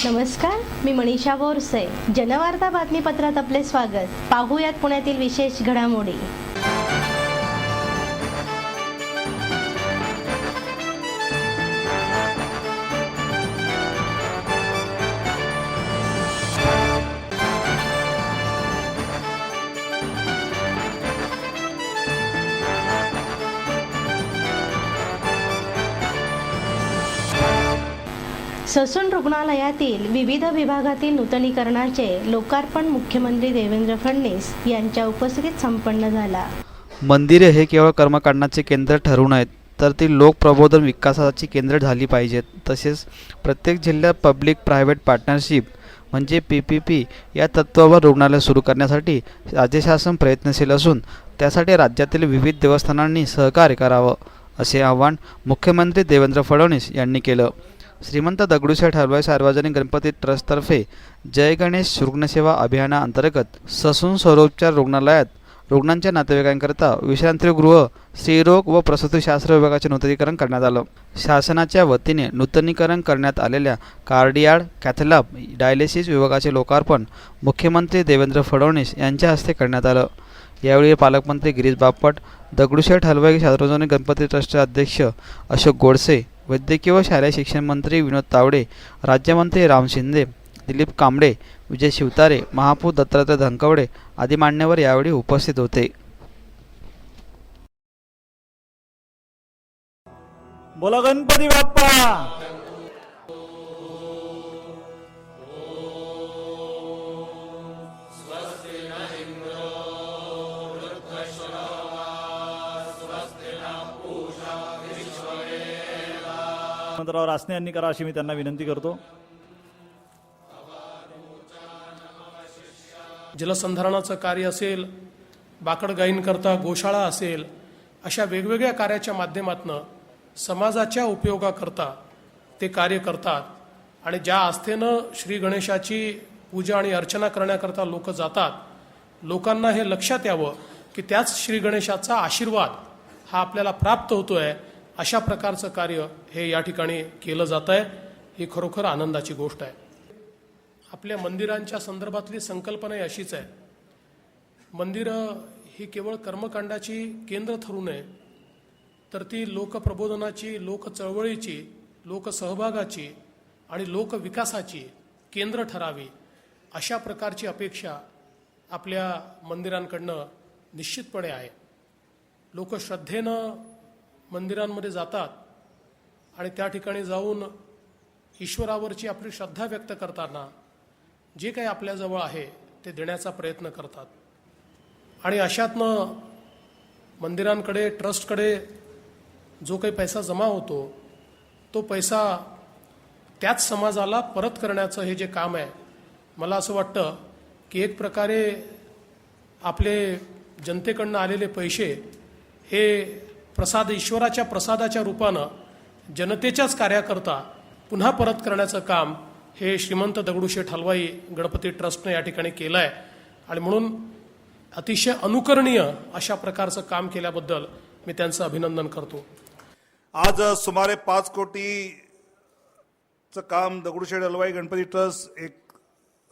नमस्कार, मी मनीषा बोरसे. जनवार्ता बातमीपत्रात आपले स्वागत. पाहूयात पुण्यातील विशेष घडामोडी. ससून रुग्णालयातील विविध विभागातील नूतनीकरणाचे लोकार्पण मुख्यमंत्री देवेंद्र फडणवीस यांच्या उपस्थितीत संपन्न झाला. मंदिरे हे केवळ कर्मकांडाचे केंद्र ठरू नयेत, तर ती लोकप्रबोधन विकासाची केंद्र झाली पाहिजेत. तसेच प्रत्येक जिल्ह्यात पब्लिक प्रायव्हेट पार्टनरशिप म्हणजे PPP या तत्त्वावर रुग्णालय सुरू करण्यासाठी राज्य शासन प्रयत्नशील असून त्यासाठी राज्यातील विविध देवस्थानांनी सहकार्य करावं, असे आवाहन मुख्यमंत्री देवेंद्र फडणवीस यांनी केलं. श्रीमंत दगडूशेठ हलवाई सार्वजनिक गणपती ट्रस्टतर्फे जय गणेश रुग्णसेवा अभियानाअंतर्गत ससून सर्वोपचार रुग्णालयात रुग्णांच्या नातेवाईकांकरता विश्रांतीगृह, स्त्रीरोग व प्रसूतीशास्त्र विभागाचे नूतनीकरण करण्यात आलं. शासनाच्या वतीने नूतनीकरण करण्यात आलेल्या कार्डियाड, कॅथलॅब, डायलिसिस विभागाचे लोकार्पण मुख्यमंत्री देवेंद्र फडणवीस यांच्या हस्ते करण्यात आलं. यावेळी पालकमंत्री गिरीश बापट, दगडूशेठ हलवाई सार्वजनिक गणपती ट्रस्टचे अध्यक्ष अशोक गोडसे, वैद्यकीय व शालेय शिक्षण मंत्री विनोद तावडे, राज्यमंत्री राम शिंदे, दिलीप कांबळे, विजय शिवतारे, महापौर दत्तात्रय धनकवडे आदी मान्यवर यावेळी उपस्थित होते. बोला गणपती बाप्पा. मंत्राव रासने यांनी करा अशी मी त्यांना विनंती करतो. जलसंधारणाचं कार्य असेल, बाकड गायींकरता गोशाळा असेल, अशा वेगवेगळ्या कार्याच्या माध्यमातून समाजाच्या उपयोगाकरता ते कार्य करतात. आणि ज्या आस्थेनं श्री गणेशाची पूजा आणि अर्चना करण्याकरता लोक जातात, लोकांना हे लक्षात यावं की त्याच श्री गणेशाचा आशीर्वाद हा आपल्याला प्राप्त होतोय. अशा प्रकारचं कार्य हे या ठिकाणी केलं जात आहे. ही खरोखर आनंदाची गोष्ट आहे. आपल्या मंदिरांच्या संदर्भातली संकल्पना अशीच आहे. मंदिरं ही केवळ कर्मकांडाची केंद्र ठरू नये, तर ती लोकप्रबोधनाची, लोकचळवळीची, लोकसहभागाची आणि लोकविकासाची केंद्र ठरावी, अशा प्रकारची अपेक्षा आपल्या मंदिरांकडनं निश्चितपणे आहे. लोक श्रद्धेनं मंदिरांमध्ये जातात आणि त्या ठिकाणी जाऊन ईश्वरावरची आपली श्रद्धा व्यक्त करताना जे काही आपल्याजवळ आहे ते देण्याचा प्रयत्न करतात. आणि अशातनं मंदिरांकडे, ट्रस्टकडे जो काही पैसा जमा होतो, तो पैसा त्याच समाजाला परत करण्याचं हे जे काम आहे, मला असं वाटतं की एक प्रकारे आपले जनतेकडनं आलेले पैसे हे प्रसाद, ईश्वराच्या प्रसादाच्या रूपानं जनतेच्याच कार्याकरता पुन्हा परत करण्याचं काम हे श्रीमंत दगडूशेठ हलवाई गणपती ट्रस्टनं या ठिकाणी केलं आहे. आणि म्हणून अतिशय अनुकरणीय अशा प्रकारचं काम केल्याबद्दल मी त्यांचं अभिनंदन करतो. आज सुमारे 5 कोटीचं काम दगडूशेठ हलवाई गणपती ट्रस्ट, एक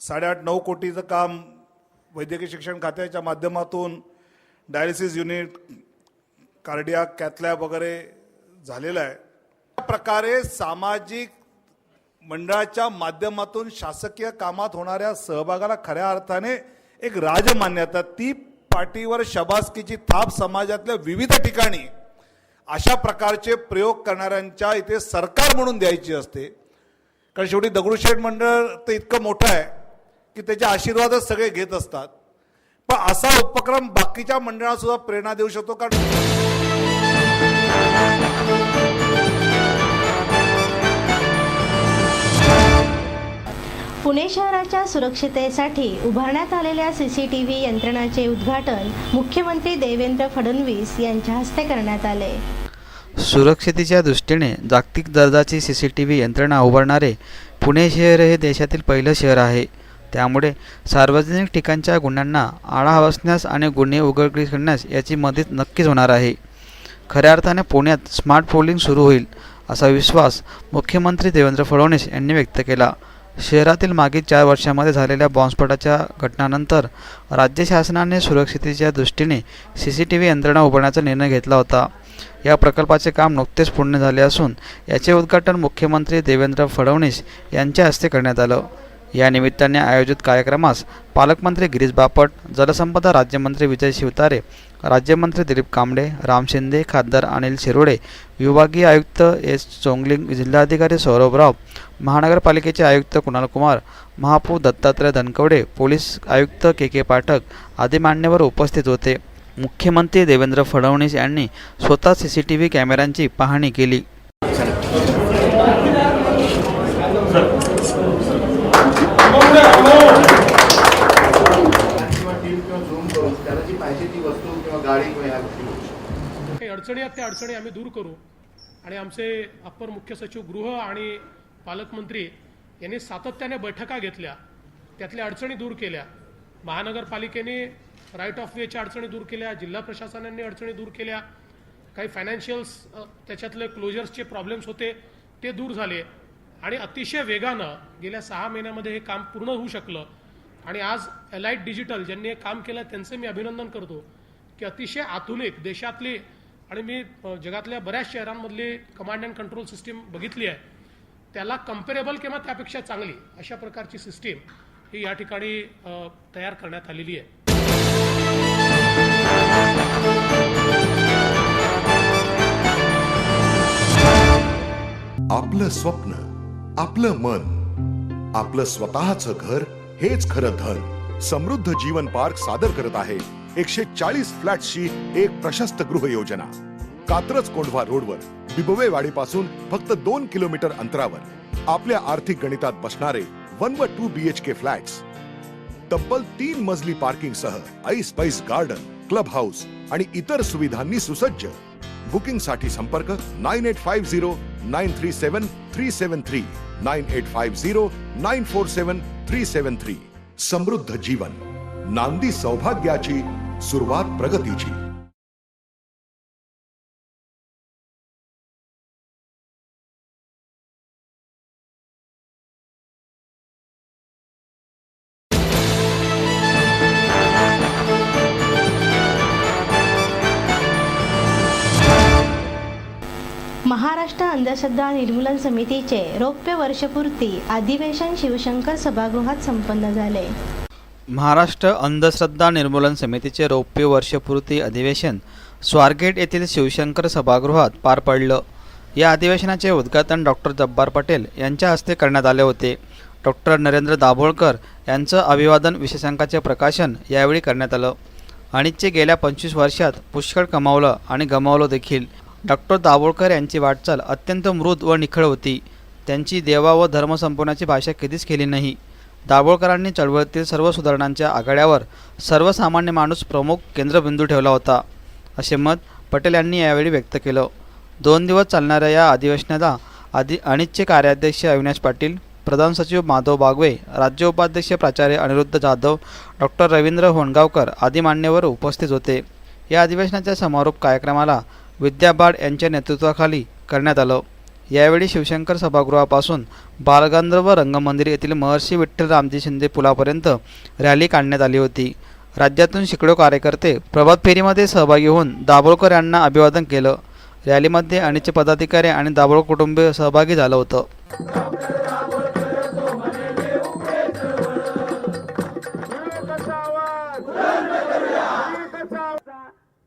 8.5-9 कोटीचं काम वैद्यकीय शिक्षण खात्याच्या माध्यमातून डायलिसिस युनिट, कार्डियाक, कॅथलॅब वगैरे झालेलं आहे. या प्रकारे सामाजिक मंडळाच्या माध्यमातून शासकीय कामात होणाऱ्या सहभागाला खऱ्या अर्थाने एक राजमान्यता, ती पाठीवर शबासकीची थाप समाजातल्या विविध ठिकाणी अशा प्रकारचे प्रयोग करणाऱ्यांच्या इथे सरकार म्हणून द्यायची असते. कारण शेवटी दगडूशेठ मंडळ तर इतकं मोठं आहे की त्याचे आशीर्वादच सगळे घेत असतात. पण असा उपक्रम बाकीच्या मंडळांना सुद्धा प्रेरणा देऊ शकतो. कारण पुणे शहराच्या सुरक्षिततेसाठी उभारण्यात आलेल्या CCTV यंत्रणाचे उद्घाटन मुख्यमंत्री देवेंद्र फडणवीस यांच्या हस्ते करण्यात आले. सुरक्षितेच्या दृष्टीने जागतिक दर्जाची CCTV यंत्रणा उभारणारे पुणे शहर हे देशातील पहिलं शहर आहे. त्यामुळे सार्वजनिक ठिकाणच्या गुन्ह्यांना आळा बसण्यास आणि गुन्हे उघडकीस करण्यास याची मदत नक्कीच होणार आहे. खऱ्या अर्थाने पुण्यात स्मार्ट पोलिंग सुरू होईल असा विश्वास मुख्यमंत्री देवेंद्र फडणवीस यांनी व्यक्त केला. शहरातील मागील 4 वर्षांमध्ये झालेल्या बॉम्बस्फोटाच्या घटनांनंतर राज्य शासनाने सुरक्षिततेच्या दृष्टीने CCTV यंत्रणा उभारण्याचा निर्णय घेतला होता. या प्रकल्पाचे काम नुकतेच पूर्ण झाले असून याचे उद्घाटन मुख्यमंत्री देवेंद्र फडणवीस यांच्या हस्ते करण्यात आलं. या निमित्ताने आयोजित कार्यक्रमास पालकमंत्री गिरीश बापट, जलसंपदा राज्यमंत्री विजय शिवतारे, राज्यमंत्री दिलीप कांबळे, राम शिंदे, खासदार अनिल शिरोडे, विभागीय आयुक्त S. चोंगलिंग, जिल्हाधिकारी सौरभ राव, महानगरपालिकेचे आयुक्त कुणाल कुमार, महापौर दत्तात्रय धनकवडे, पोलीस आयुक्त KK पाठक आदी मान्यवर उपस्थित होते. मुख्यमंत्री देवेंद्र फडणवीस यांनी स्वतः CCTV कॅमेऱ्यांची पाहणी केली. काही अडचणी आहेत त्या अडचणी आम्ही दूर करू आणि आमचे अप्पर मुख्य सचिव गृह आणि पालकमंत्री यांनी सातत्याने बैठका घेतल्या, त्यातल्या अडचणी दूर केल्या. महानगरपालिकेने राईट ऑफ वेच्या अडचणी दूर केल्या, जिल्हा प्रशासनाने अडचणी दूर केल्या, काही फायनान्शियल्स त्याच्यातले क्लोजर्सचे प्रॉब्लेम्स होते ते दूर झाले आणि अतिशय वेगानं गेल्या 6 महिन्यामध्ये हे काम पूर्ण होऊ शकलं. आणि आज एलाइट डिजिटल ज्यांनी हे काम केलं त्यांचं मी अभिनंदन करतो की अतिशय आधुनिक देशातली आणि मी जगातल्या बऱ्याच शहरांमधली कमांड अँड कंट्रोल सिस्टीम बघितली आहे, त्याला कम्पेरेबल किंवा त्यापेक्षा चांगली अशा प्रकारची सिस्टीम ही या ठिकाणी तयार करण्यात आलेली आहे. आपलं स्वप्न, आपलं मन, आपलं स्वतःचं घर हेच खरं धन. समृद्ध जीवन पार्क सादर करत आहे 140 फ्लॅट्सची एक प्रशस्त गृह योजना. कात्रज कोंढवा रोडवर बिबवेवाडीपासून फक्त 2 किलोमीटर अंतरावर आपल्या आर्थिक गणितात बसणारे 1 व 2 BHK फ्लॅट्स. तब्बल 3 मजली पार्किंग सह ऐस गार्डन, क्लब हाऊस आणि इतर सुविधांनी सुसज्ज. बुकिंग साठी संपर्क 9850937373 9850947373. समृद्ध जीवन, नांदी सौभाग्याची, सुरुवात प्रगतीची. महाराष्ट्र अंधश्रद्धा निर्मूलन समितीचे रौप्य वर्षपूर्ती अधिवेशन शिवशंकर सभागृहात संपन्न झाले. महाराष्ट्र अंधश्रद्धा निर्मूलन समितीचे रौप्य वर्षपूर्ती अधिवेशन स्वारगेट येथील शिवशंकर सभागृहात पार पडलं. या अधिवेशनाचे उद्घाटन डॉक्टर जब्बार पटेल यांच्या हस्ते करण्यात आले होते. डॉक्टर नरेंद्र दाभोळकर यांचं अभिवादन विशेषांकाचे प्रकाशन यावेळी करण्यात आलं. अनितचे गेल्या 25 वर्षात पुष्कळ कमावलं आणि गमावलं देखील. डॉक्टर दाभोळकर यांची वाटचाल अत्यंत मृद व निखळ होती. त्यांची देवा व धर्म संपवण्याची भाषा कधीच केली नाही. दाभोळकरांनी चळवळीतील सर्व सुधारणांच्या आघाड्यावर सर्वसामान्य माणूस प्रमुख केंद्रबिंदू ठेवला होता, असे मत पटेल यांनी यावेळी व्यक्त केलं. 2 दिवस चालणाऱ्या या अधिवेशनाला अनितचे कार्याध्यक्ष अविनाश पाटील, प्रधान सचिव माधव बागवे, राज्य उपाध्यक्ष प्राचार्य अनिरुद्ध जाधव, डॉक्टर रवींद्र होणगावकर आदी मान्यवर उपस्थित होते. या अधिवेशनाच्या समारोप कार्यक्रमाला विद्या बाड यांच्या नेतृत्वाखाली करण्यात आलं. यावेळी शिवशंकर सभागृहापासून बालगंधर्व रंगमंदिर येथील महर्षी विठ्ठल रामजी शिंदे पुलापर्यंत रॅली काढण्यात आली होती. राज्यातून शेकडो कार्यकर्ते प्रभात फेरीमध्ये सहभागी होऊन दाभोळकर यांना अभिवादन केलं. रॅलीमध्ये अनितचे पदाधिकारी आणि दाभोळकर कुटुंबीय सहभागी झालं होतं.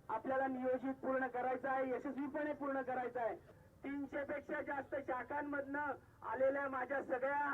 आपल्याला नियोजित पूर्ण करायचं आहे, यशस्वीपणे पूर्ण करायचं आहे. 300 पेक्षा जास्त शाखांमधनं आलेल्या माझ्या सगळ्या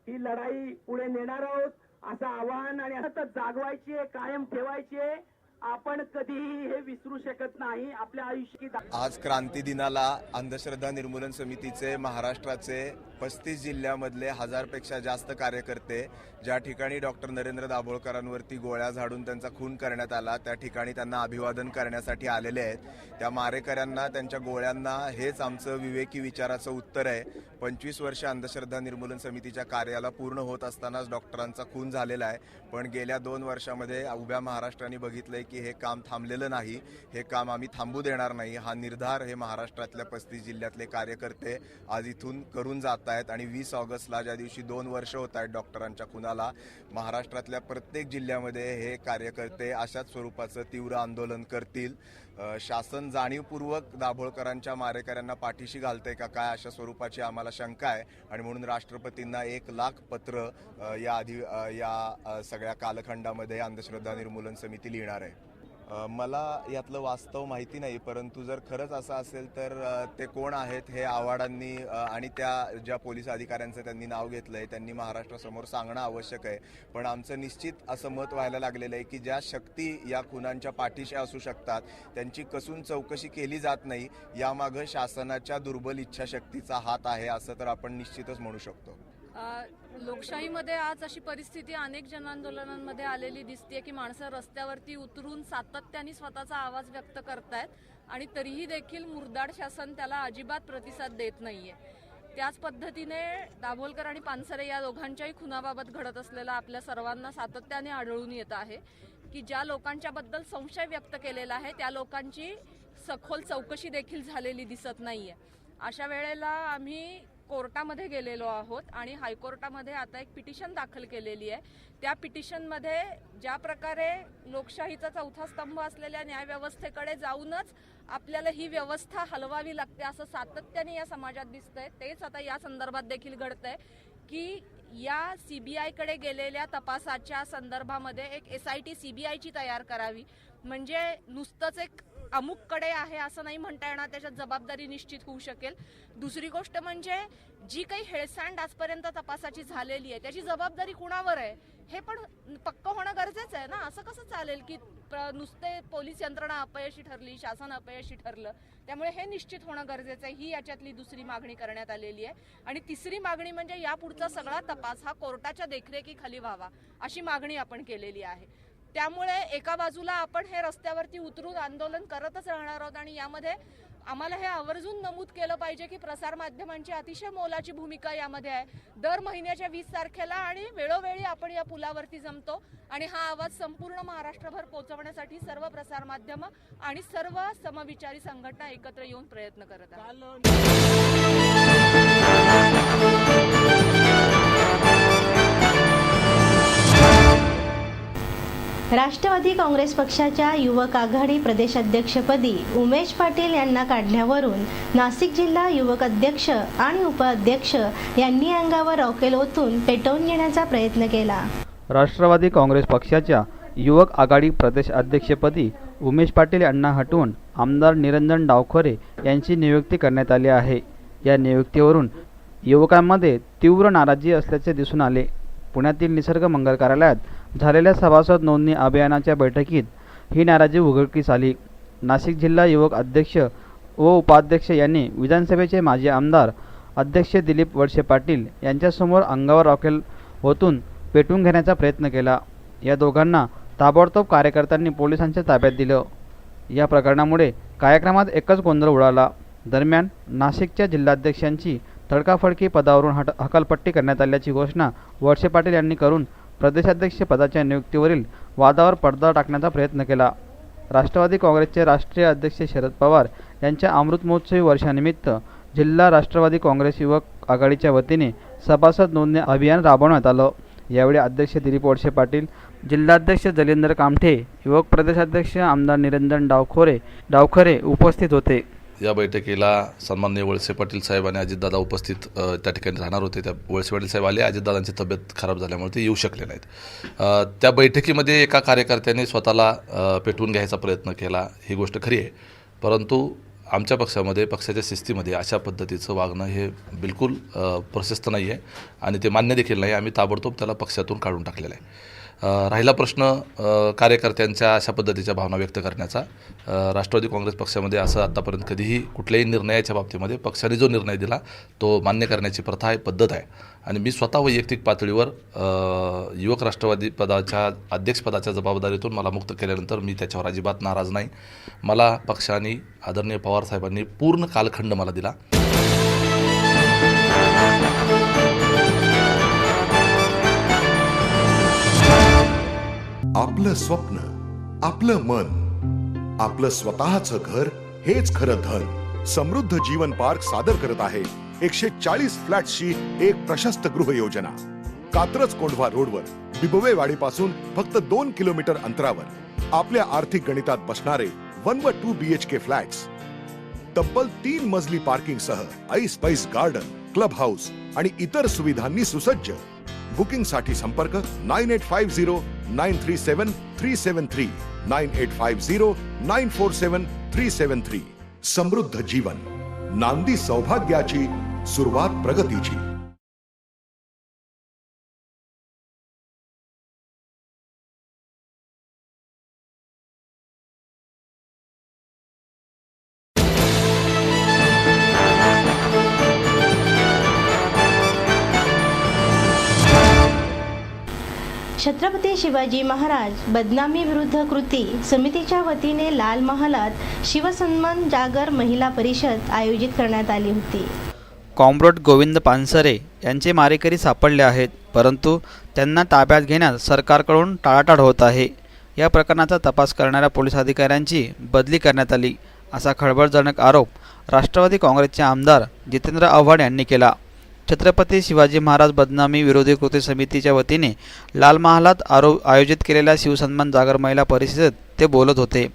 ही लढाई पुढे नेणार आहोत असं आवाहन आणि सतत जागवायची आहे, कायम ठेवायची आहे. आपण कधीही हे विसरू शकत नाही आपल्या आयुष्यात. आज क्रांती दिनाला अंधश्रद्धा निर्मूलन समितीचे महाराष्ट्राचे 35 जिल्ह्यामधले 1000 पेक्षा जास्त कार्यकर्ते ज्या ठिकाणी डॉक्टर नरेंद्र दाभोळकरांवरती गोळ्या झाडून त्यांचा खून करण्यात आला त्या ठिकाणी त्यांना अभिवादन करण्यासाठी आलेले आहेत. त्या मारेकऱ्यांना, त्यांच्या गोळ्यांना हेच आमचं विवेकी विचाराचं उत्तर आहे. 25 वर्ष अंधश्रद्धा निर्मूलन समितीच्या कार्याला पूर्ण होत असतानाच डॉक्टरांचा खून झालेला आहे. पण गेल्या 2 वर्षामध्ये उभ्या महाराष्ट्राने बघितलंय की हे काम थांबलेलं नाही. हे काम आम्ही थांबू देणार नाही. हा निर्धार हे महाराष्ट्रातल्या 35 जिल्ह्यातले कार्यकर्ते आज इथून करून जात आहेत. आहेत आणि 20 ऑगस्टला ज्या दिवशी 2 वर्ष होत आहेत डॉक्टरांच्या खुनाला, महाराष्ट्रातल्या प्रत्येक जिल्ह्यामध्ये हे कार्यकर्ते अशाच स्वरूपाचं तीव्र आंदोलन करतील. शासन जाणीवपूर्वक दाभोळकरांच्या मारेकऱ्यांना पाठीशी घालतंय का काय, अशा स्वरूपाची आम्हाला शंका आहे आणि म्हणून राष्ट्रपतींना 1,00,000 पत्र या सगळ्या कालखंडामध्ये अंधश्रद्धा निर्मूलन समिती लिहिणार आहे. मला यातलं वास्तव माहिती नाही, परंतु जर खरंच असं असेल तर ते कोण आहेत हे आव्हाडांनी आणि त्या ज्या पोलीस अधिकाऱ्यांचं त्यांनी नाव घेतलं आहे त्यांनी महाराष्ट्रासमोर सांगणं आवश्यक आहे. पण आमचं निश्चित असं मत व्हायला लागलेलं आहे की ज्या शक्ती या खुनांच्या पाठीशी असू शकतात त्यांची कसून चौकशी केली जात नाही, यामागं शासनाच्या दुर्बल इच्छाशक्तीचा हात आहे असं तर आपण निश्चितच म्हणू शकतो. लोकशाहीमध्ये आज अशी परिस्थिती अनेक जनआंदोलनांमध्ये आलेली दिसते की माणसं रस्त्यावरती उतरून सातत्याने स्वतःचा आवाज व्यक्त करतायत आणि तरीही देखील मुरदाड शासन त्याला अजिबात प्रतिसाद देत नाहीये. त्याच पद्धतीने दाभोलकर आणि पानसरे या दोघांच्याही खुनाबाबत घडत असलेला आपल्या सर्वांना सातत्याने आढळून येत आहे की ज्या लोकांच्याबद्दल संशय व्यक्त केलेला आहे त्या लोकांची सखोल चौकशी देखील झालेली दिसत नाहीये. अशा वेळेला आम्ही कोर्टामध्ये गेलेलो आहोत आणि हायकोर्टामध्ये आता एक पिटिशन दाखल केलेली आहे. त्या पिटिशनमध्ये ज्या प्रकारे लोकशाहीचा चौथा स्तंभ असलेल्या न्यायव्यवस्थेकडे जाऊनच आपल्याला ही व्यवस्था हलवावी लागते असं सातत्याने या समाजात दिसतंय. तेच आता या संदर्भात देखील घडतंय की या CBI कडे गेलेल्या तपासाच्या संदर्भामध्ये एक SIT CBIची तयार करावी, म्हणजे नुसतंच एक अमुककडे आहे असं नाही म्हणता येणार, त्याच्यात जबाबदारी निश्चित होऊ शकेल. दुसरी गोष्ट म्हणजे जी काही हेळसांड आजपर्यंत तपासाची झालेली आहे त्याची जबाबदारी कुणावर आहे हे पण पक्क होणं गरजेचं आहे ना. असं कसं चालेल की नुसते पोलीस यंत्रणा अपयशी ठरली, शासन अपयशी ठरलं. त्यामुळे हे निश्चित होणं गरजेचं आहे. ही याच्यातली दुसरी मागणी करण्यात आलेली आहे. आणि तिसरी मागणी म्हणजे यापुढचा सगळा तपास हा कोर्टाच्या देखरेखीखाली व्हावा अशी मागणी आपण केलेली आहे. त्यामुळे एका बाजूला आपण हे रस्त्यावरती उतरून आंदोलन करतच राहणार आहोत आणि यामध्ये आम्हाला हे आवर्जून नमूद केलं पाहिजे की प्रसारमाध्यमांची अतिशय मोलाची भूमिका यामध्ये आहे. दर महिन्याच्या 20 तारखेला आणि वेळोवेळी आपण या पुलावरती जमतो आणि हा आवाज संपूर्ण महाराष्ट्रभर पोहोचवण्यासाठी सर्व प्रसारमाध्यमं आणि सर्व समविचारी संघटना एकत्र येऊन प्रयत्न करत आहेत. राष्ट्रवादी काँग्रेस पक्षाच्या युवक आघाडी प्रदेशाध्यक्षपदी उमेश पाटील यांना काढण्यावरून नाशिक जिल्हा युवक अध्यक्ष आणि उपाध्यक्ष यांनी अंगावर रॉकेल ओतून पेटवून घेण्याचा प्रयत्न केला. राष्ट्रवादी काँग्रेस पक्षाच्या युवक आघाडी प्रदेशाध्यक्षपदी उमेश पाटील यांना हटवून आमदार निरंजन डावखरे यांची नियुक्ती करण्यात आली आहे. या नियुक्तीवरून युवकांमध्ये तीव्र नाराजी असल्याचे दिसून आले. पुण्यातील निसर्ग मंगल कार्यालयात झालेल्या सभासद नोंदणी अभियानाच्या बैठकीत ही नाराजी उघडकीस आली. नाशिक जिल्हा युवक अध्यक्ष व उपाध्यक्ष यांनी विधानसभेचे माजी आमदार अध्यक्ष दिलीप वळसे पाटील यांच्यासमोर अंगावर रॉकेल ओतून पेटवून घेण्याचा प्रयत्न केला. या दोघांना ताबडतोब कार्यकर्त्यांनी पोलिसांच्या ताब्यात दिलं. या प्रकरणामुळे कार्यक्रमात एकच गोंधळ उडाला. दरम्यान नाशिकच्या जिल्हाध्यक्षांची तडकाफडकी पदावरून हकालपट्टी करण्यात आल्याची घोषणा वळसे पाटील यांनी करून प्रदेशाध्यक्ष पदाच्या नियुक्तीवरील वादावर पडदा टाकण्याचा प्रयत्न केला. राष्ट्रवादी काँग्रेसचे राष्ट्रीय अध्यक्ष शरद पवार यांच्या अमृत महोत्सवी वर्षानिमित्त जिल्हा राष्ट्रवादी काँग्रेस युवक आघाडीच्या वतीने सभासद नोंदणी अभियान राबवण्यात आलं. यावेळी अध्यक्ष दिलीप वळसे पाटील, जिल्हाध्यक्ष जलेंद्र कामठे, युवक प्रदेशाध्यक्ष आमदार निरंजन डावखरे उपस्थित होते. या बैठकीला सन्माननीय वळसे पाटील साहेब आणि अजितदादा उपस्थित त्या ठिकाणी राहणार होते. त्या वळसे पाटील साहेब आले, अजितदादांची तब्येत खराब झाल्यामुळे ते येऊ शकले नाहीत. त्या बैठकीमध्ये एका कार्यकर्त्याने स्वतःला पेटवून घ्यायचा प्रयत्न केला, ही गोष्ट खरी आहे. परंतु आमच्या पक्षामध्ये, पक्षाच्या शिस्तीमध्ये अशा पद्धतीचं वागणं हे बिलकुल प्रशस्त नाही आहे आणि ते मान्य देखील नाही. आम्ही ताबडतोब त्याला पक्षातून काढून टाकलेला आहे. राहिला प्रश्न कार्यकर्त्यांच्या अशा पद्धतीच्या भावना व्यक्त करण्याचा, राष्ट्रवादी काँग्रेस पक्षामध्ये असं आत्तापर्यंत कधीही कुठल्याही निर्णयाच्या बाबतीमध्ये पक्षाने जो निर्णय दिला तो मान्य करण्याची प्रथा आहे, पद्धत आहे. आणि मी स्वतः वैयक्तिक पातळीवर युवक राष्ट्रवादी पदाच्या अध्यक्षपदाच्या जबाबदारीतून मला मुक्त केल्यानंतर मी त्याच्यावर अजिबात नाराज नाही. मला पक्षाने, आदरणीय पवार साहेबांनी पूर्ण कालखंड मला दिला. आपलं स्वप्न, आपलं मन, आपलं स्वतःचं घर हेच खरं धन. समृद्ध जीवन पार्क सादर करत आहे 140 फ्लॅट्सची एक प्रशस्त गृह योजना. कात्रज कोंढवा रोडवर बिबवेवाडी पासून फक्त 2 किलोमीटर अंतरावर आपल्या आर्थिक गणितात बसणारे 1 व 2 BHK फ्लॅट्स. तब्बल 3 मजली पार्किंग सह ऐस पैस गार्डन, क्लब हाऊस आणि इतर सुविधांनी सुसज्ज. बुकिंग साठी संपर्क 9850 937 373 9850 947 373. समृद्ध जीवन, नांदी सौभाग्याची, सुरुवात प्रगतीची. छत्रपती शिवाजी महाराज बदनामी विरुद्ध कृती समितीच्या वतीने लाल महालात शिवसन्मान जागर महिला परिषद आयोजित करण्यात आली होती. कॉम्रेड गोविंद पानसरे यांचे मारेकरी सापडले आहेत, परंतु त्यांना ताब्यात घेण्यास सरकारकडून टाळाटाळ होत आहे. या प्रकरणाचा तपास करणाऱ्या पोलीस अधिकाऱ्यांची बदली करण्यात आली, असा खळबळजनक आरोप राष्ट्रवादी काँग्रेसचे आमदार जितेंद्र आव्हाड यांनी केला. छत्रपती शिवाजी महाराज बदनामी विरोधी कृती समितीच्या वतीने लाल महालात आयोजित केलेल्या शिवसन्मान जागर महिला परिषदेत ते बोलत होते.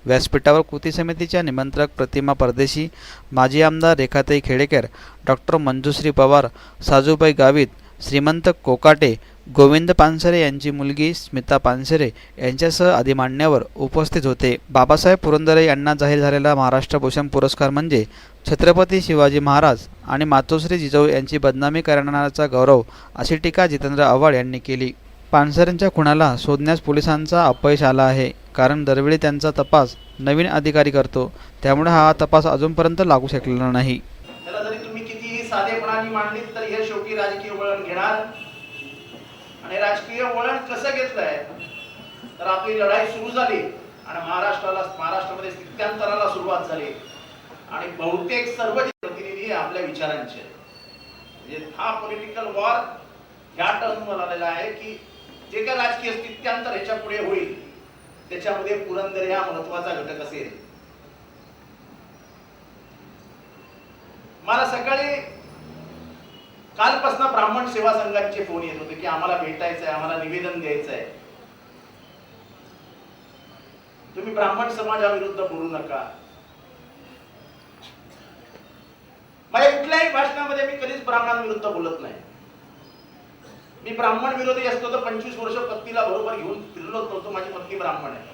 व्यासपीठावर कृती समितीच्या निमंत्रक प्रतिमा परदेशी, माजी आमदार रेखाताई खेडेकर, डॉक्टर मंजुश्री पवार, साजूबाई गावित, श्रीमंत कोकाटे, गोविंद पानसरे यांची मुलगी स्मिता पानसरे यांच्यासह आदी मान्यवर उपस्थित होते. बाबासाहेब पुरंदरे यांना जाहीर झालेला महाराष्ट्र भूषण पुरस्कार म्हणजे छत्रपती शिवाजी महाराज आणि मातोश्री जिजाऊ यांची बदनामी करणाऱ्याचा गौरव, अशी टीका जितेंद्र आव्हाड यांनी केली. पानसरेंच्या खुनाला शोधण्यास पोलिसांचा अपयश आला आहे, कारण दरवेळी त्यांचा तपास नवीन अधिकारी करतो, त्यामुळे हा तपास अजूनपर्यंत लागू शकलेला नाही. त्याला जरी तुम्ही कितीही साधेपणाने मांडलीत तर हे शेवटी राजकीय वळण घेणार. आणि राजकीय वळण कसं घेतलंय तर आपली लढाई सुरू झाली आणि महाराष्ट्रामध्ये स्थित्यांतराला सुरुवात झाली आणि बहुतेक सर्व प्रतिनिधी आपल्या विचारांचे, म्हणजे हा पॉलिटिकल वॉर ह्या टर्मवर आलेला आहे की जे काय राजकीय स्थित्यांतर ह्याच्या पुढे होईल त्याच्यामध्ये पुरंदर हा महत्वाचा घटक असेल. मला सकाळी कालपासून ब्राह्मण सेवा संघांचे फोन येत होते की आम्हाला भेटायचं आहे, आम्हाला निवेदन द्यायचं आहे. तुम्ही ब्राह्मण समाजाविरुद्ध बोलू नका. माझ्या कुठल्याही भाषणामध्ये मी कधीच ब्राह्मणांविरुद्ध बोलत नाही. मी ब्राह्मण विरोधी असतो तर 25 वर्ष पत्नीला बरोबर घेऊन फिरलोच नव्हतो. माझी पत्नी ब्राह्मण आहे.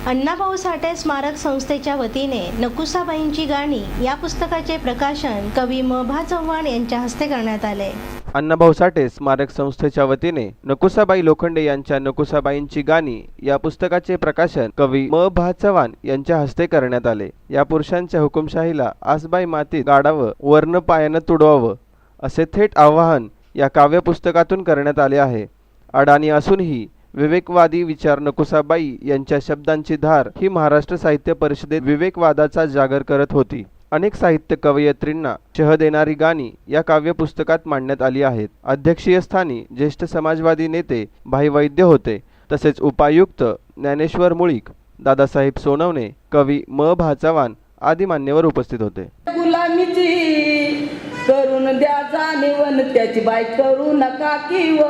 अण्णाभाऊ साठे स्मारक संस्थेच्या वतीने नकुसाबाईंची गाणी या पुस्तकाचे प्रकाशन कवी म. भा. चव्हाण यांच्या हस्ते करण्यात आले. अण्णाभाऊ साठे स्मारक संस्थेच्या वतीने नकुसाबाई लोखंडे यांच्या नकुसाबाईंची गाणी या पुस्तकाचे प्रकाशन कवी म. भा. चव्हाण यांच्या हस्ते करण्यात आले. या पुरुषांच्या हुकुमशाहीला आसबाई मातीत गाडावं, वर्ण पायानं तुडवावं असे थेट आवाहन या काव्य पुस्तकातून करण्यात आले आहे. अडाणी असूनही विवेकवादी विचार नकुसाबाई यांच्या शब्दांची धार ही महाराष्ट्र साहित्य परिषदेत विवेकवादाचा जागर करत होती. अनेक साहित्य कवयित्रींना शह देणारी गाणी या काव्य पुस्तकात मांडण्यात आली आहेत. अध्यक्षीय स्थानी ज्येष्ठ समाजवादी नेते भाई वैद्य होते, तसेच उपायुक्त ज्ञानेश्वर मुळीक, दादासाहेब सोनवणे, कवी म. भा. चव्हाण आदी मान्यवर उपस्थित होते. गुलामीची करून द्या जाणीवन, त्याची बाई करू नका किव,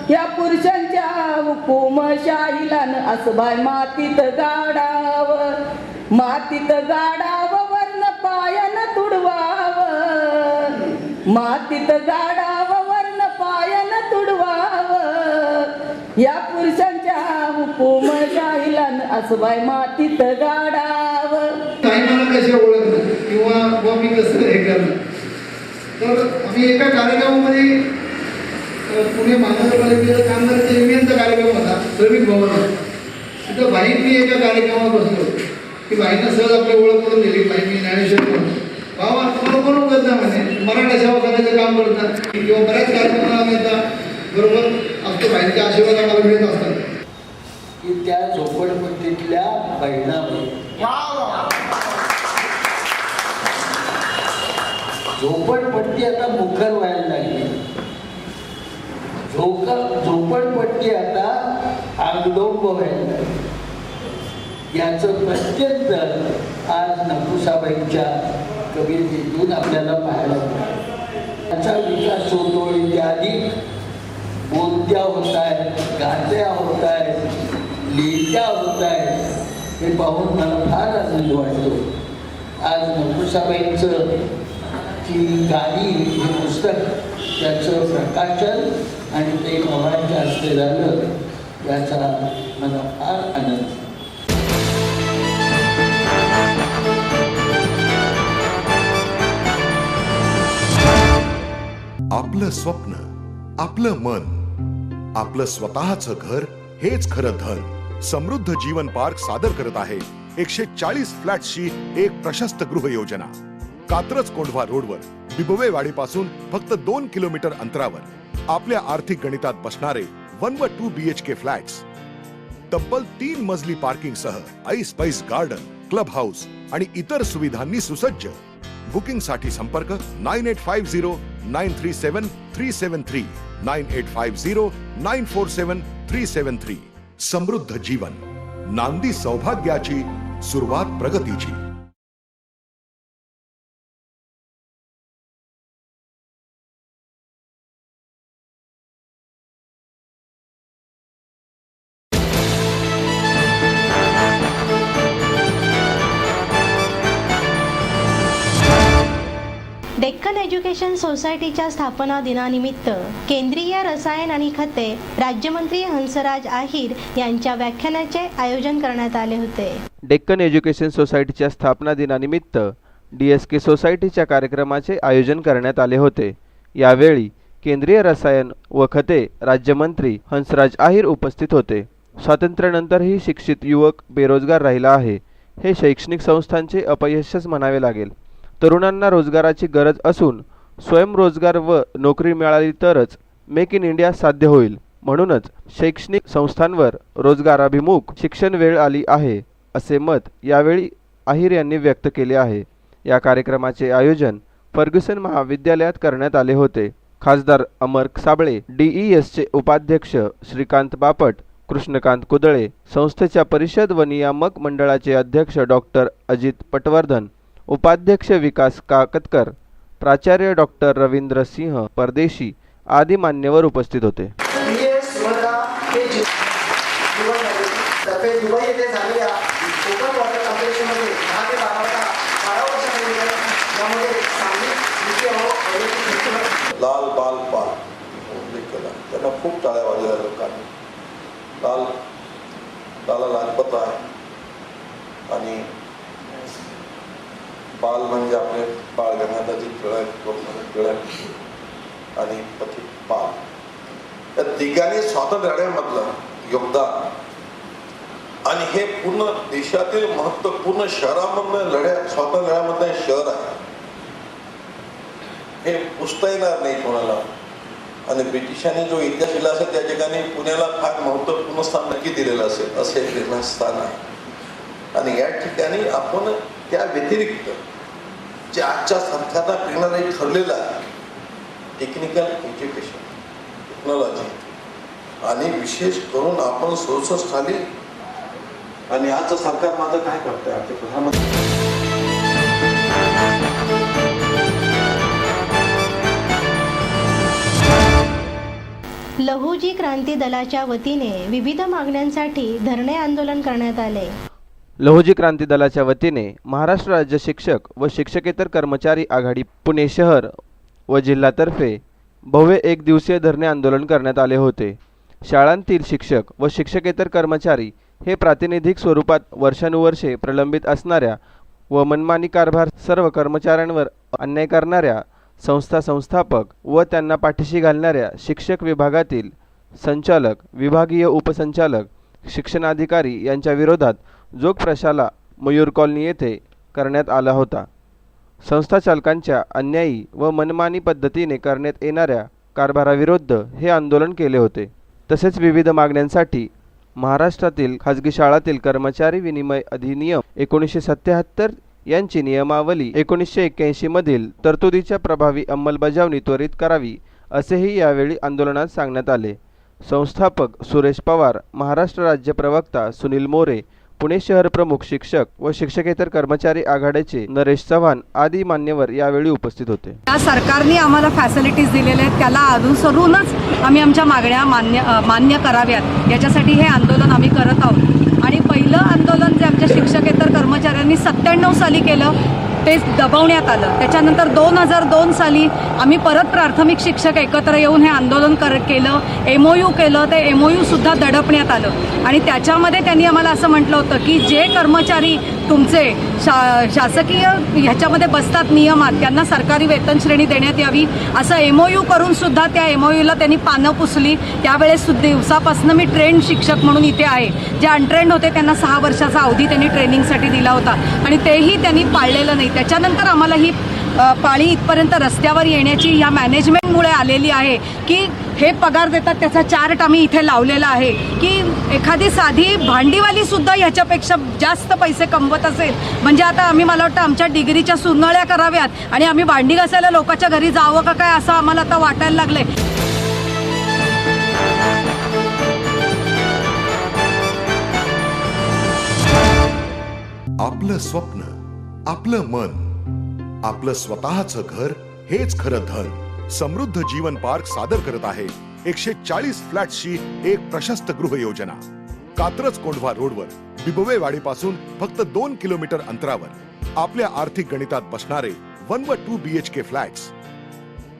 या पुरुषांच्या हुकुमशाहीला असं बाय मातीत गाडाव, मातीत गाडाव, वर्ण पायन तुडवाव, मातीत गाडाव, वर्ण पायन तुडवाव, या पुरुषांच्या हुकुमशाहीला असं बाय मातीत गाडाव. काही मला कसे ओळखलं किंवा मी कसं हे करलं, तर आम्ही एका कार्यक्रमामध्ये पुणे महानगरपालिकेचा कामगारांचा युनियनचा कार्यक्रम होता, श्रमिक भवन. तिथं बाईंनी एका कार्यक्रमावर बसलो की बाईंना सहज आपली ओळख करून दिली. बाई मी ज्ञानेश्वर बाबा तुम्हाला कोण ओळखत नाही म्हणे, मराठा सेवा करायचं काम करतात किंवा बऱ्याच कार्यक्रमाला येतात, बरोबर असतो. बाईंचे आशीर्वाद आम्हाला मिळत असतात की त्या झोपडपट्टीतल्या बहिणाबाई, झोपडपट्टी आता मुखर व्हायला लागली. झोपडपट्टी आता विलोप व्हायला लागले. याचं प्रत्यंतर आज नकुसाबाईंच्या कवितेतून आपल्याला पाहायला मिळालं. त्याचा विकास होतो, इत्यादी बोलत्या होत आहेत, गात्या होत आहेत, लिहित्या होत आहेत, हे पाहून मला फार आनंद वाटतो. आज नकुसाबाईंचं की गाणी हे पुस्तक त्याचं प्रकाशन आणि ते पवारांच्या हस्ते झालं, याचा मला फार आनंद. आपलं स्वप्न, आपलं मन, आपलं स्वतःचं घर हेच खरं धन. समृद्ध जीवन पार्क सादर करत आहे 140 फ्लॅट्सची एक प्रशस्त गृह योजना. कात्रज कोंढवा रोडवर बिबवेवाडी पासून फक्त 2 किलोमीटर अंतरावर आपल्या आर्थिक गणितात बसणारे 1 व 2 BHK फ्लॅट्स. तब्बल 3 मजली पार्किंग सह ऐस गार्डन, क्लब हाऊस आणि इतर सुविधांनी सुसज्ज. बुकिंग साठी संपर्क 9850937373 9850947373. समृद्ध जीवन, नांदी सौभाग्याची, सुरुवात प्रगतीची. डेक्कन एज्युकेशन सोसायटीच्या स्थापना दिनानिमित्त केंद्रीय रसायन आणि खते राज्यमंत्री हंसराज आहिर यांच्या व्याख्यानाचे आयोजन करण्यात आले होते. डेक्कन एज्युकेशन सोसायटीच्या स्थापना दिनानिमित्त DSK सोसायटीच्या कार्यक्रमाचे आयोजन करण्यात आले होते. यावेळी केंद्रीय रसायन व खते राज्यमंत्री हंसराज आहिर उपस्थित होते. स्वातंत्र्यानंतरही शिक्षित युवक बेरोजगार राहिला आहे, हे शैक्षणिक संस्थांचे अपयशच म्हणावे लागेल. तरुणांना रोजगाराची गरज असून स्वयंरोजगार व नोकरी मिळाली तरच मेक इन इंडिया साध्य होईल. म्हणूनच शैक्षणिक संस्थांवर रोजगाराभिमुख शिक्षण वेळ आली आहे, असे मत यावेळी आहिर यांनी व्यक्त केले आहे. या कार्यक्रमाचे आयोजन फर्ग्युसन महाविद्यालयात करण्यात आले होते. खासदार अमर साबळे, DESचे उपाध्यक्ष श्रीकांत बापट, कृष्णकांत कुदळे, संस्थेच्या परिषद व नियामक मंडळाचे अध्यक्ष डॉक्टर अजित पटवर्धन, उपाध्यक्ष विकास काकतकर, प्राचार्य डॉक्टर रवींद्र सिंह परदेशी आदी मान्यवर उपस्थित होते. दुबई येथे झालेल्या ओपन वॉटर कॉम्पिटिशनमध्ये 10 ते 12 वर्षांमध्ये लाल बाल पाल त्यांना खूप टाळ्या वाजल्या लोकांनी. लाला लाजपत राय आणि बाल म्हणजे आपले बाळ गंगाधरजी टिळक आणि पथिक पाल, या तिघांनी स्वातंत्र्य लढ्यामधलं योगदान आणि हे पूर्ण देशातील महत्वपूर्ण शहरामधलं स्वातंत्र्य लढ्यामधलं हे शहर आहे, हे पुसता येणार नाही कोणाला. आणि ब्रिटिशांनी जो इतिहास लिहिला असेल त्या ठिकाणी पुण्याला फार महत्वपूर्ण स्थान नक्की दिलेलं असेल, असे एक स्थान आहे. आणि या ठिकाणी आपण त्या व्यतिरिक्त जे आजच्या सरकारला प्रेरणा ठरलेलं आहे, टेक्निकल एज्युकेशन, टेक्नॉलॉजी आणि विशेष करून आपण 67 साली आणि आजचं सरकार माझं काय करतंय, आपले प्रधानमंत्री लहुजी क्रांती दलाच्या वतीने विविध मागण्यांसाठी धरणे आंदोलन करण्यात आले. लहुजी क्रांती दलाच्या वतीने महाराष्ट्र राज्य शिक्षक व शिक्षकेतर कर्मचारी आघाडी पुणे शहर व जिल्हातर्फे भव्य 1 दिवसीय धरणे आंदोलन करण्यात आले होते. शाळांतील शिक्षक व शिक्षकेतर कर्मचारी हे प्रातिनिधिक स्वरूपात वर्षानुवर्षे प्रलंबित असणाऱ्या व मनमानी कारभार सर्व कर्मचाऱ्यांवर अन्याय करणाऱ्या संस्था संस्थापक व त्यांना पाठीशी घालणाऱ्या शिक्षक विभागातील संचालक, विभागीय उपसंचालक, शिक्षणाधिकारी यांच्या विरोधात जोग प्रशाला मयूर कॉलनी येथे करण्यात आला होता. संस्था चालकांच्या अन्यायी व मनमानी पद्धतीने करण्यात येणाऱ्या कारभाराविरुद्ध हे आंदोलन केले होते. तसेच विविध मागण्यांसाठी महाराष्ट्रातील खाजगी शाळातील कर्मचारी विनिमय अधिनियम 1977 यांची नियमावली 1981 मधील तरतुदीच्या प्रभावी अंमलबजावणी त्वरित करावी, असेही यावेळी आंदोलनात सांगण्यात आले. संस्थापक सुरेश पवार, महाराष्ट्र राज्य प्रवक्ता सुनील मोरे, पुणे शहर प्रमुख शिक्षक व शिक्षकेतर कर्मचारी आघाडीचे नरेश चव्हाण आदी मान्यवर यावेळी उपस्थित होते. या सरकारने आम्हाला फॅसिलिटीज दिलेल्या आहेत, त्याला अनुसरूनच आम्ही आमच्या मागण्या मान्य कराव्यात याच्यासाठी हे आंदोलन आम्ही करत आहोत. आणि पहिलं आंदोलन जे आमच्या शिक्षकेतर कर्मचाऱ्यांनी 97 साली केलं ते दबवण्यात आलं. त्याच्यानंतर 2002 साली आम्ही परत प्राथमिक शिक्षक एकत्र येऊन हे आंदोलन केलं, MOU केलं. ते MOU सुद्धा दडपण्यात आलं आणि त्याच्यामध्ये त्यांनी आम्हाला असं म्हटलं होतं की जे कर्मचारी तुमचे शासकीय ह्याच्यामध्ये बसतात नियमात त्यांना सरकारी वेतन श्रेणी देण्यात यावी असं MOU करून सुद्धा त्या MOUला त्यांनी पानं पुसली. त्यावेळेस दिवसापासून मी ट्रेंड शिक्षक म्हणून इथे आहे. जे अनट्रेंड होते त्यांना 6 वर्षाचा अवधी त्यांनी ट्रेनिंगसाठी दिला होता आणि तेही त्यांनी पाळलेलं नाही. त्याच्यानंतर आम्हाला ही पाळी इथपर्यंत रस्त्यावर येण्याची ह्या मॅनेजमेंटमुळे आलेली आहे की हे पगार देतात त्याचा चार्ट आम्ही इथे लावलेला आहे की एखादी साधी भांडीवाली सुद्धा ह्याच्यापेक्षा जास्त पैसे कमवत असेल म्हणजे आता आम्ही मला वाटतं आमच्या डिग्रीच्या सुरनळ्या कराव्यात आणि आम्ही भांडी घासायला लोकांच्या घरी जावं का काय असं आम्हाला आता वाटायला लागलंय. आपलं स्वप्न, आपलं मन, आपलं स्वतःचं घर हेच खरं धन. समृद्ध जीवन पार्क सादर करत आहे 140 फ्लॅट्सची एक प्रशस्त गृह योजना. कात्रज कोंढवा रोडवर बिबवेवाडीपासून फक्त 2 किलोमीटर अंतरावर आपल्या आर्थिक गणितात बसणारे 1 व 2 BHK फ्लॅट्स.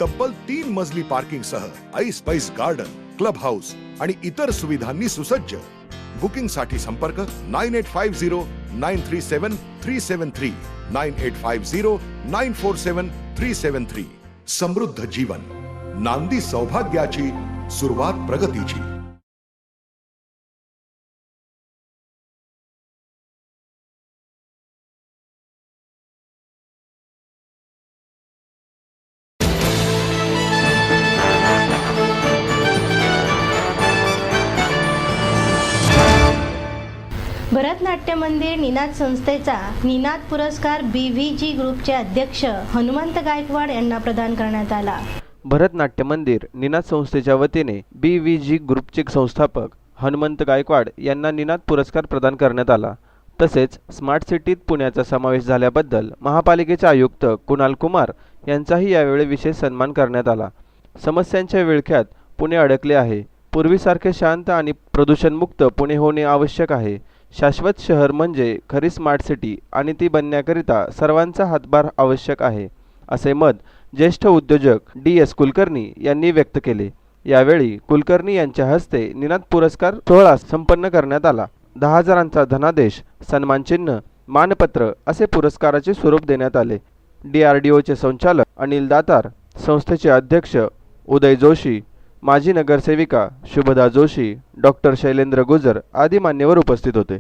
तब्बल 3 मजली पार्किंग सह ऐस पैस गार्डन, क्लब हाऊस आणि इतर सुविधांनी सुसज्ज. बुकिंग साठी संपर्क 9850937373 9850947373. समृद्ध जीवन, नांदी सौभाग्याची, सुरुवात प्रगतीची. भरतनाट्य मंदिर निनाद संस्थेचा निनाद पुरस्कार BVG ग्रुपचे अध्यक्ष हनुमंत गायकवाड यांना प्रदान करण्यात आला. भरतनाट्य मंदिर निनाद संस्थेच्या वतीने BVG ग्रुपचे संस्थापक हनुमंत गायकवाड यांना निनाद पुरस्कार प्रदान करण्यात आला. तसेच स्मार्ट सिटीत पुण्याचा समावेश झाल्याबद्दल महापालिकेचे आयुक्त कुणाल कुमार यांचाही यावेळी विशेष सन्मान करण्यात आला. समस्यांच्या विळख्यात पुणे अडकले आहे. पूर्वीसारखे शांत आणि प्रदूषणमुक्त पुणे होणे आवश्यक आहे. शाश्वत शहर म्हणजे खरी स्मार्ट सिटी आणि ती बनण्याकरिता सर्वांचा हातभार आवश्यक आहे, असे मत ज्येष्ठ उद्योजक DS कुलकर्णी यांनी व्यक्त केले. यावेळी कुलकर्णी यांच्या हस्ते निनाद पुरस्कार सोहळा संपन्न करण्यात आला. 10,000चा धनादेश, सन्मानचिन्ह, मानपत्र असे पुरस्काराचे स्वरूप देण्यात आले. DRDOचे संचालक अनिल दातार, संस्थेचे अध्यक्ष उदय जोशी, माजी नगरसेविका शुभदा जोशी, डॉक्टर शैलेंद्र गुजर आदी मान्यवर उपस्थित होते.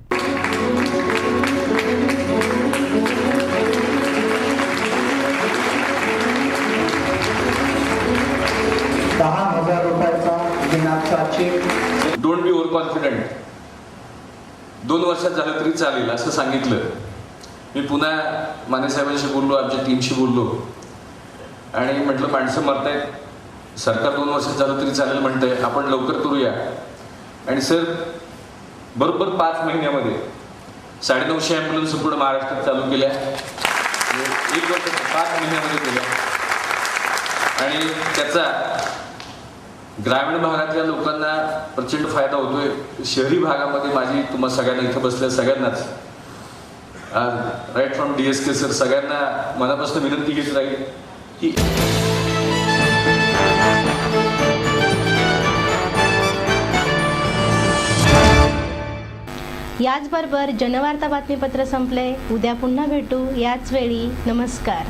Don't be over confident. 2 वर्षात झालं तरी चालेल असं सांगितलं. मी पुन्हा माने साहेबांशी बोललो, आमच्या टीमशी बोललो आणि म्हटलं माणसं मरतायत, सरकार 2 वर्षात झालं तरी चालेल म्हणतंय, आपण लवकर करूया. आणि सर बरोबर 5 महिन्यामध्ये 950 ॲम्ब्युलन्स पूर्ण महाराष्ट्रात चालू केल्या. 1 वर्ष 5 महिन्यामध्ये केल्या आणि त्याचा ग्रामीण भागातल्या लोकांना प्रचंड फायदा होतोय. शहरी भागामध्ये माझी तुम्हाला सगळ्यांना इथं बसल्या सगळ्यांनाच राईट फ्रॉम DSK सर सगळ्यांना मनापासून विनंती घेत राहील की याचबरोबर जनवार्ता बातमीपत्र संपले. उद्या पुन्हा भेटू याच वेळी. नमस्कार.